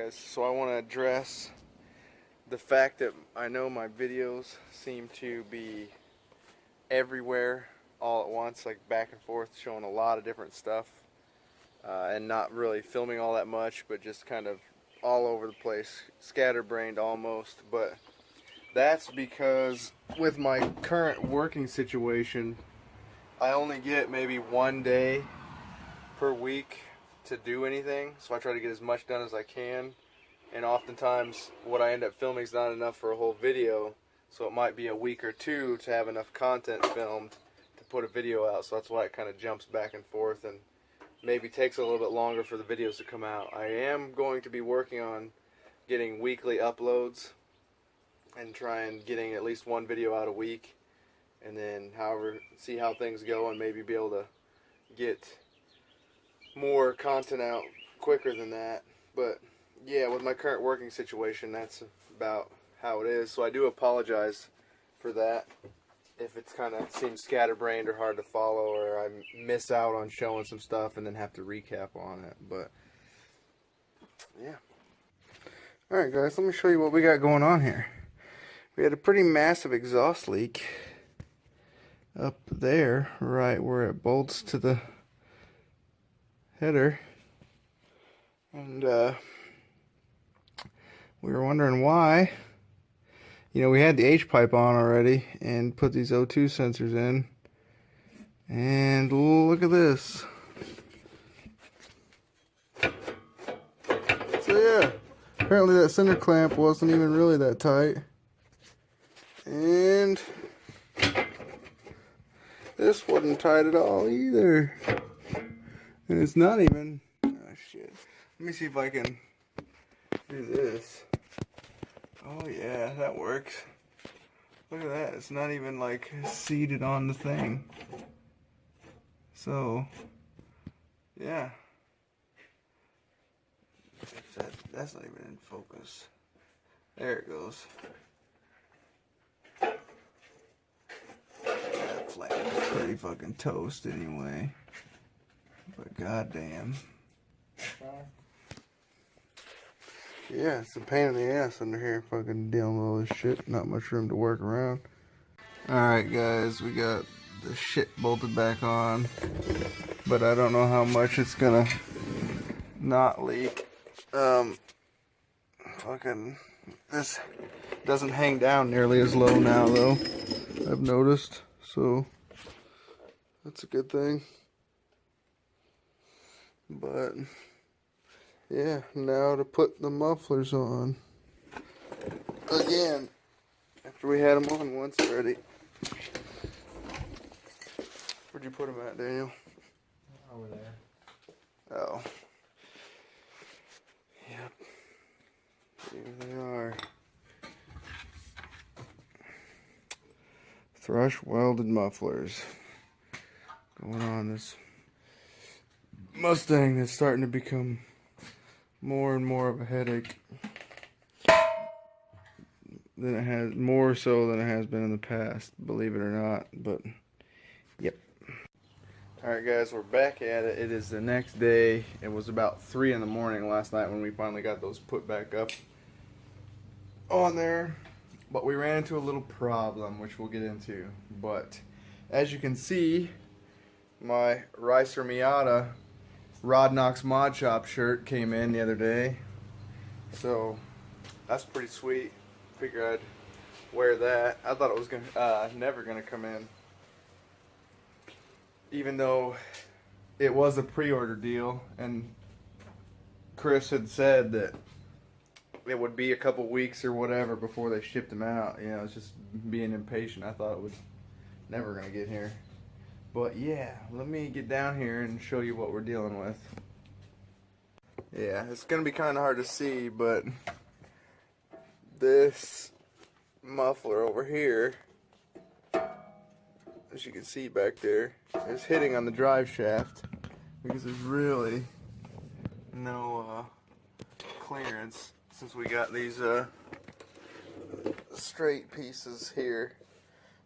guys, so I want to address the fact that I know my videos seem to be everywhere all at once, like back and forth, showing a lot of different stuff, and not really filming all that much, but just kind of all over the place, scatterbrained almost. But that's because with my current working situation, I only get maybe one day per week to do anything, so I try to get as much done as I can, and oftentimes what I end up filming is not enough for a whole video, so it might be a week or two to have enough content filmed to put a video out. So that's why it kind of jumps back and forth and maybe takes a little bit longer for the videos to come out. I am going to be working on getting weekly uploads and trying getting at least one video out a week, and then see how things go and maybe be able to get more content out quicker than that. But yeah, with my current working situation, that's about how it is. So I do apologize for that if it's kind of seems scatterbrained or hard to follow, or I miss out on showing some stuff and then have to recap on it. But yeah. Alright guys, let me show you what we got going on here. We had a pretty massive exhaust leak up there, right where it bolts to the header, and we were wondering why. You know, we had the H-pipe on already and put these O2 sensors in, and look at this. So yeah, apparently that center clamp wasn't even really that tight, and this wasn't tight at all either. And it's not even, oh shit. Let me see if I can do this. Oh yeah, that works. Look at that, it's not even like seated on the thing. So, yeah. That's not even in focus. There it goes. That flag is pretty fucking toast anyway. But goddamn. Yeah, it's a pain in the ass under here fucking dealing with all this shit. Not much room to work around. Alright guys, we got the shit bolted back on. But I don't know how much it's gonna not leak. Fucking, this doesn't hang down nearly as low now though, I've noticed. So, that's a good thing. But yeah, now to put the mufflers on again after we had them on once already. Where'd you put them at, Daniel? Over there. Oh, yep, here they are. Thrush Welded mufflers going on this Mustang that's starting to become more and more of a headache than it has, more so than it has been in the past, believe it or not. But yep. Alright guys, we're back at it. It is the next day. It was about 3 in the morning last night when we finally got those put back up on there. But we ran into a little problem, which we'll get into. But as you can see, my Ricer Miata Rod Knox Mod Shop shirt came in the other day, so that's pretty sweet. Figured I'd wear that. I thought it was gonna never gonna come in, even though it was a pre-order deal, and Chris had said that it would be a couple weeks or whatever before they shipped them out. You know, it's just being impatient. I thought it was never gonna get here. But yeah, let me get down here and show you what we're dealing with. Yeah, it's gonna be kind of hard to see, but this muffler over here, as you can see back there, is hitting on the drive shaft because there's really no clearance since we got these straight pieces here.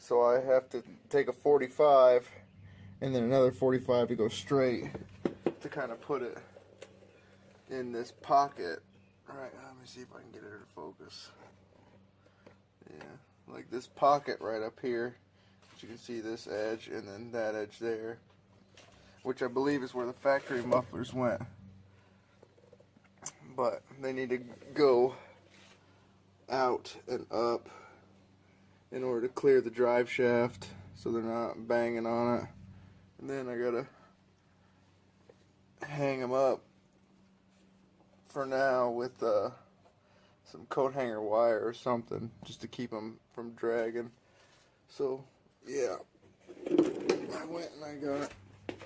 So I have to take a 45 and then another 45 to go straight to kind of put it in this pocket Alright, let me see if I can get her to focus. Yeah, like this pocket right up here. You can see this edge and then that edge there, which I believe is where the factory mufflers went. But they need to go out and up in order to clear the drive shaft so they're not banging on it. And then I gotta hang them up for now with some coat hanger wire or something just to keep them from dragging. So yeah, I went and I got a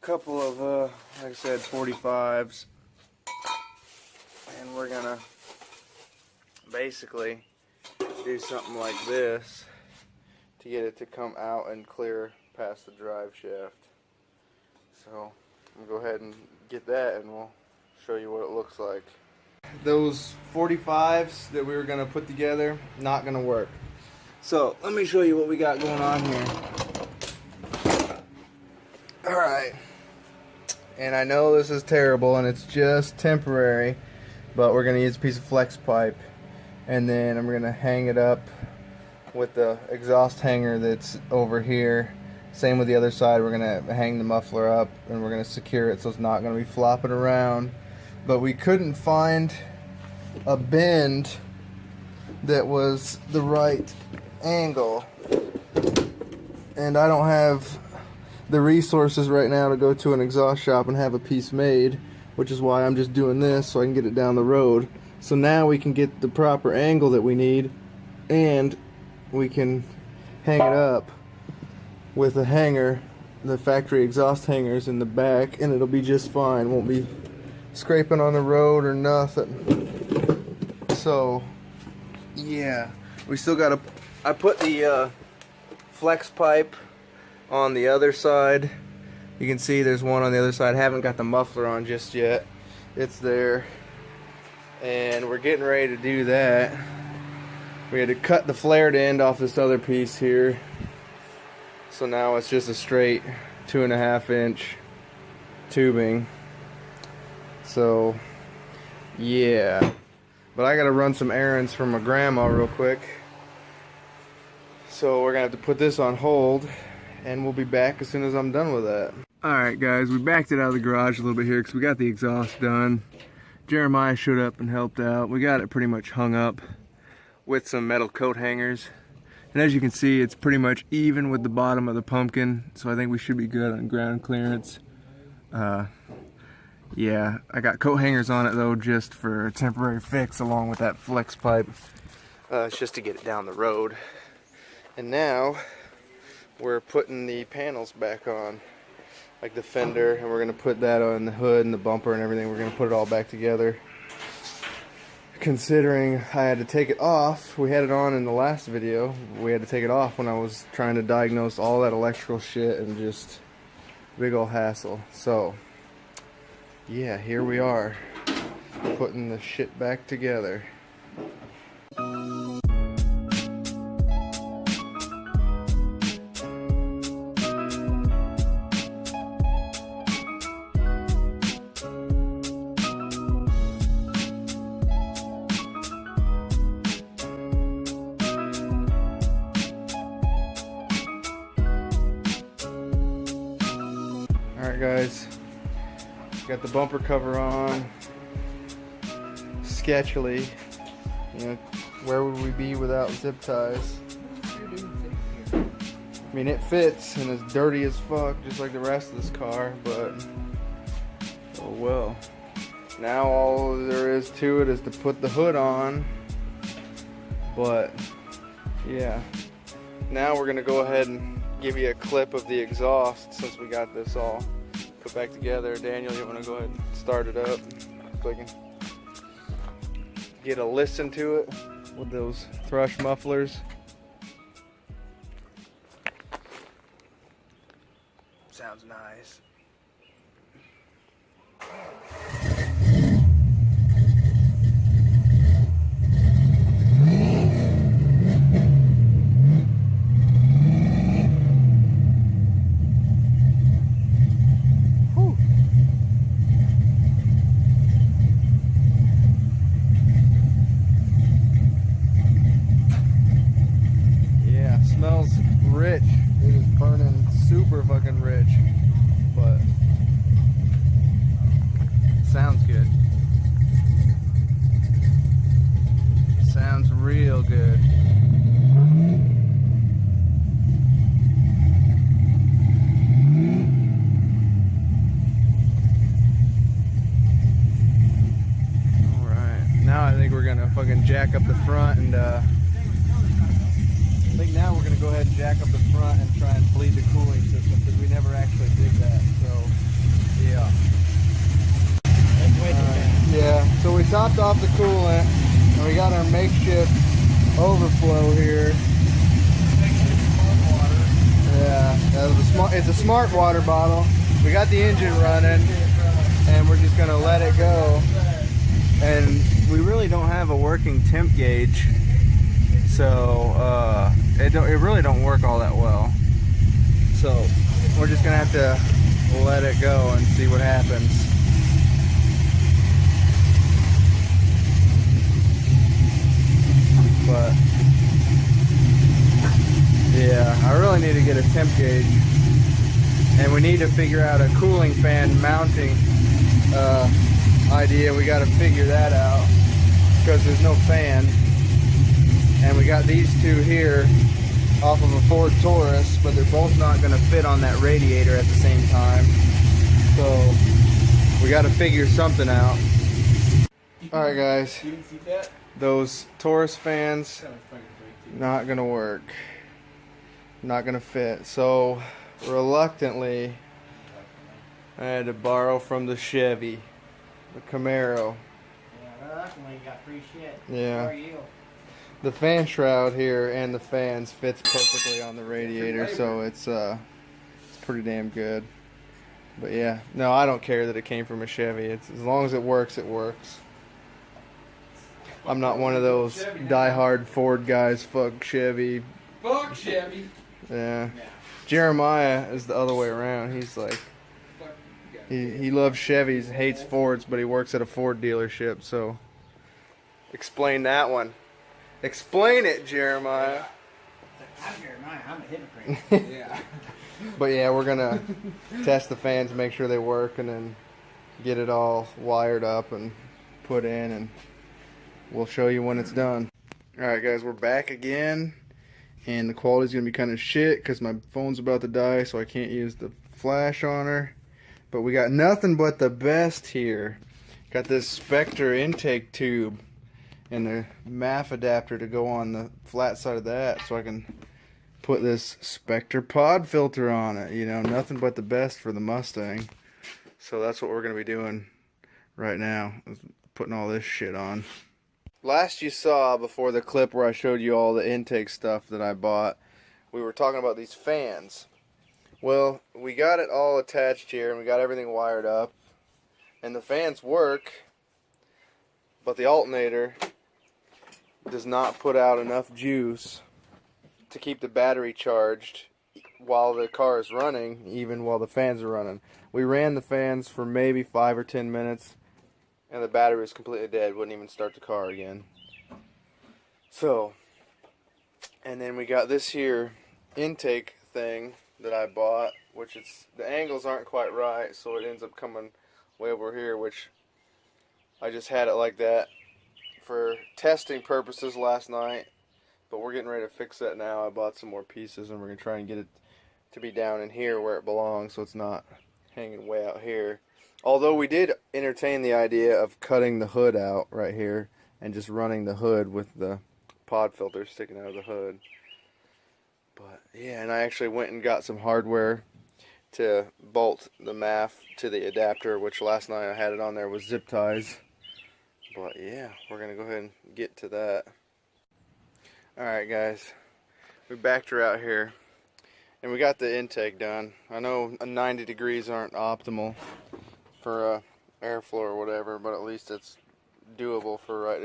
couple of like I said, 45s, and we're gonna basically do something like this to get it to come out and clear past the drive shaft. So I'm gonna go ahead and get that and we'll show you what it looks like. Those 45s that we were gonna put together, not gonna work. So let me show you what we got going on here. Alright, and I know this is terrible and it's just temporary, but we're gonna use a piece of flex pipe, and then I'm gonna hang it up with the exhaust hanger that's over here. Same with the other side. We're gonna hang the muffler up and we're gonna secure it so it's not gonna be flopping around. But we couldn't find a bend that was the right angle, and I don't have the resources right now to go to an exhaust shop and have a piece made, which is why I'm just doing this so I can get it down the road. So now we can get the proper angle that we need, and we can hang it up with a hanger, the factory exhaust hangers in the back, and it'll be just fine. Won't be scraping on the road or nothing. So yeah, we still got to, I put the flex pipe on the other side. You can see there's one on the other side. I haven't got the muffler on just yet. It's there, and we're getting ready to do that. We had to cut the flared end off this other piece here, so now it's just a straight 2.5 inch tubing. So yeah, but I gotta run some errands for my grandma real quick, so we're gonna have to put this on hold, and we'll be back as soon as I'm done with that. Alright guys, we backed it out of the garage a little bit here because we got the exhaust done. Jeremiah showed up and helped out. We got it pretty much hung up with some metal coat hangers, and as you can see, it's pretty much even with the bottom of the pumpkin, so I think we should be good on ground clearance. Yeah, I got coat hangers on it though, just for a temporary fix along with that flex pipe. It's just to get it down the road. And now we're putting the panels back on, like the fender, and we're gonna put that on the hood and the bumper and everything. We're gonna put it all back together. Considering I had to take it off, we had it on in the last video, we had to take it off when I was trying to diagnose all that electrical shit, and just big ol' hassle. So yeah, here we are, putting the shit back together. Alright guys, got the bumper cover on. Sketchily, you know, where would we be without zip ties? I mean, it fits and it's dirty as fuck, just like the rest of this car, but oh well. Now all there is to it is to put the hood on. But yeah, now we're gonna go ahead and give you a clip of the exhaust since we got this all put back together. Daniel, you want to go ahead and start it up so I can get a listen to it with those Thrush mufflers. Sounds nice. Now I think we're gonna fucking jack up the front and I think now we're gonna go ahead and jack up the front and try and bleed the cooling system because we never actually did that. So yeah. Yeah. So we topped off the coolant and we got our makeshift overflow here. Yeah, it's a smart water bottle. We got the engine running and we're just gonna let it go. And we really don't have a working temp gauge, so it really don't work all that well. So we're just gonna have to let it go and see what happens. But yeah, I really need to get a temp gauge, and we need to figure out a cooling fan mounting idea. We got to figure that out because there's no fan, and we got these two here off of a Ford Taurus, but they're both not going to fit on that radiator at the same time, so we got to figure something out. Alright guys, those Taurus fans not gonna work, not gonna fit, so reluctantly I had to borrow from the Chevy, the Camaro. Yeah, reluctantly you got free shit. Yeah. How are you? The fan shroud here and the fans fits perfectly on the radiator, so it's pretty damn good. But yeah, no, I don't care that it came from a Chevy. It's as long as it works, it works. I'm not one of those die-hard Ford guys. Fuck Chevy. Fuck Chevy. Yeah. Jeremiah is the other way around. He's like, he loves Chevys, hates Fords, but he works at a Ford dealership. So, explain that one. Explain it, Jeremiah. I'm Jeremiah. I'm a hypocrite. Yeah. But yeah, we're gonna test the fans, make sure they work, and then get it all wired up and put in, and we'll show you when it's done. Alright guys, we're back again, and the quality's gonna be kind of shit because my phone's about to die, so I can't use the flash on her. But we got nothing but the best here. Got this Spectre intake tube and a MAF adapter to go on the flat side of that, so I can put this Spectre pod filter on it. You know, nothing but the best for the Mustang. So that's what we're gonna be doing right now, is putting all this shit on. Last you saw, before the clip where I showed you all the intake stuff that I bought, we were talking about these fans. Well, we got it all attached here and we got everything wired up, and the fans work, but the alternator does not put out enough juice to keep the battery charged while the car is running, even while the fans are running. We ran the fans for maybe 5 or 10 minutes and the battery was completely dead, wouldn't even start the car again. So, and then we got this here intake thing that I bought, which the angles aren't quite right, so it ends up coming way over here, which I just had it like that for testing purposes last night, but we're getting ready to fix that now. I bought some more pieces and we're going to try and get it to be down in here where it belongs, so it's not hanging way out here. Although we did entertain the idea of cutting the hood out right here and just running the hood with the pod filter sticking out of the hood. But yeah, and I actually went and got some hardware to bolt the MAF to the adapter, which last night I had it on there with zip ties. But yeah, we're going to go ahead and get to that. Alright guys, we backed her out here and we got the intake done. I know 90 degrees aren't optimal for airflow or whatever, but at least it's doable for right.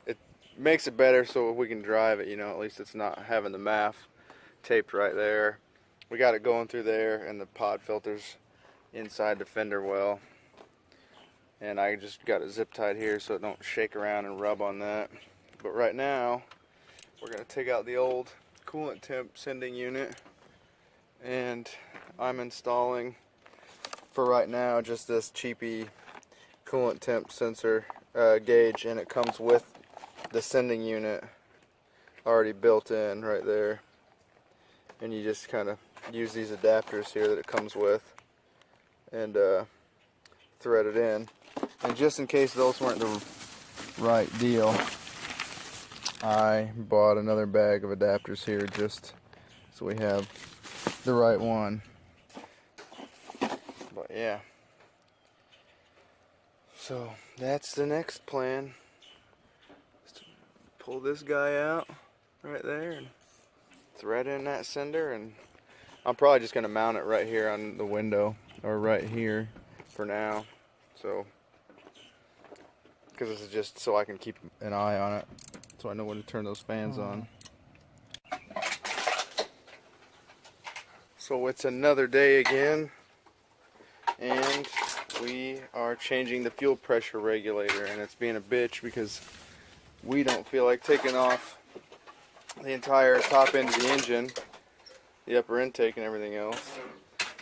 It makes it better so we can drive it, you know, at least it's not having the MAF taped right there. We got it going through there and the pod filters inside the fender well. And I just got it zip tied here so it don't shake around and rub on that. But right now, we're going to take out the old coolant temp sending unit, and I'm installing, for right now, just this cheapy coolant temp sensor gauge, and it comes with the sending unit already built in right there. And you just kind of use these adapters here that it comes with and thread it in. And just in case those weren't the right deal, I bought another bag of adapters here just so we have the right one. But yeah, so that's the next plan. Just pull this guy out right there and thread in that sender, and I'm probably just going to mount it right here on the window or right here for now. So, because this is just so I can keep an eye on it, so I know when to turn those fans on. So it's another day again, and we are changing the fuel pressure regulator, and it's being a bitch because we don't feel like taking off the entire top end of the engine, the upper intake and everything else.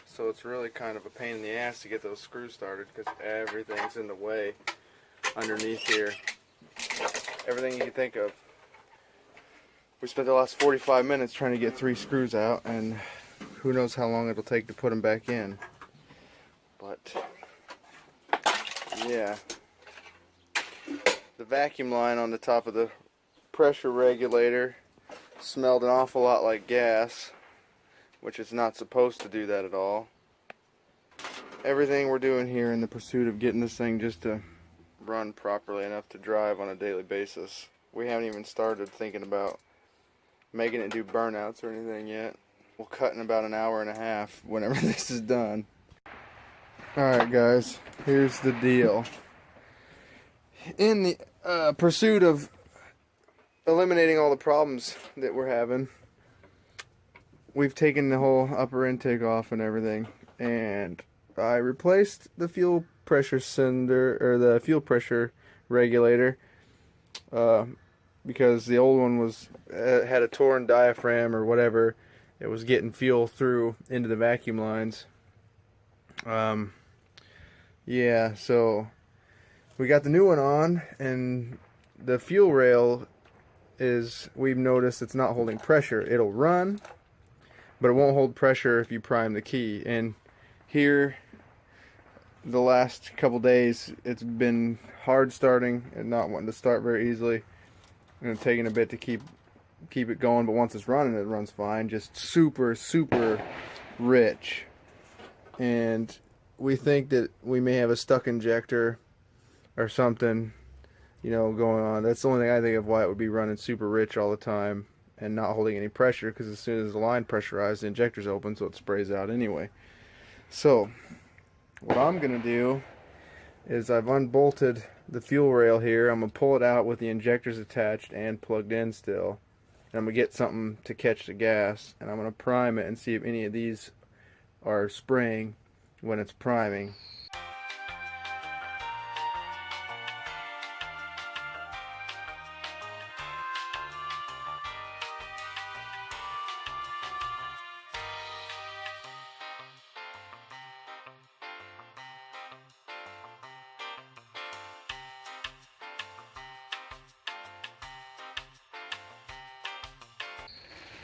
So it's really kind of a pain in the ass to get those screws started because everything's in the way underneath here. Everything you can think of. We spent the last 45 minutes trying to get 3 screws out, and who knows how long it'll take to put them back in. But yeah, the vacuum line on the top of the pressure regulator smelled an awful lot like gas, which is not supposed to do that at all. Everything we're doing here in the pursuit of getting this thing just to run properly enough to drive on a daily basis. We haven't even started thinking about making it do burnouts or anything yet. We'll cut in about an hour and a half whenever this is done. Alright guys, here's the deal. In the pursuit of eliminating all the problems that we're having, we've taken the whole upper intake off and everything, and I replaced the fuel pressure cylinder, or the fuel pressure regulator, because the old one was had a torn diaphragm or whatever. It was getting fuel through into the vacuum lines. Yeah, so we got the new one on, and the fuel rail is, we've noticed it's not holding pressure. It'll run, but it won't hold pressure if you prime the key. And here, the last couple days, it's been hard starting and not wanting to start very easily, and taking a bit to keep it going. But once it's running, it runs fine. Just super rich, and we think that we may have a stuck injector or something, you know, going on. That's the only thing I think of why it would be running super rich all the time and not holding any pressure, because as soon as the line pressurized, the injector's open, so it sprays out anyway. So what I'm gonna do is I've unbolted the fuel rail here. I'm gonna pull it out with the injectors attached and plugged in still, and I'm gonna get something to catch the gas, and I'm gonna prime it and see if any of these are spraying when it's priming.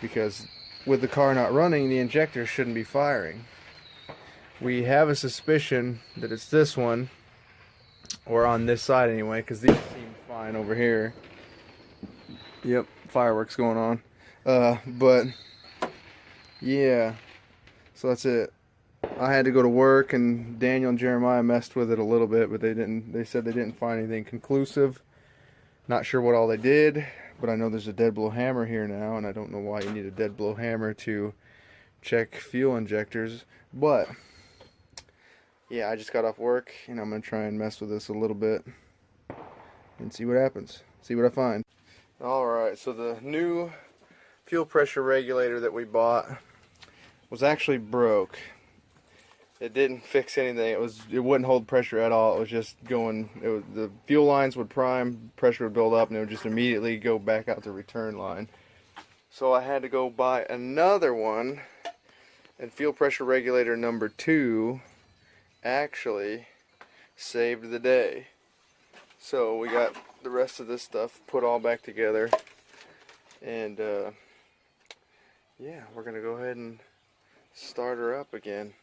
Because with the car not running, the injector shouldn't be firing. We have a suspicion that it's this one, or on this side anyway, because these seem fine over here. Yep, fireworks going on. But yeah, so that's it. I had to go to work, and Daniel and Jeremiah messed with it a little bit, but they said they didn't find anything conclusive. Not sure what all they did, but I know there's a dead blow hammer here now, and I don't know why you need a dead blow hammer to check fuel injectors. But yeah, I just got off work, and I'm gonna try and mess with this a little bit and see what happens, see what I find. Alright, so the new fuel pressure regulator that we bought was actually broke. It didn't fix anything. It wouldn't hold pressure at all. It was just going, the fuel lines would prime, pressure would build up, and it would just immediately go back out the return line. So I had to go buy another one, and fuel pressure regulator number 2 actually saved the day. So we got the rest of this stuff put all back together, and yeah, we're gonna go ahead and start her up again.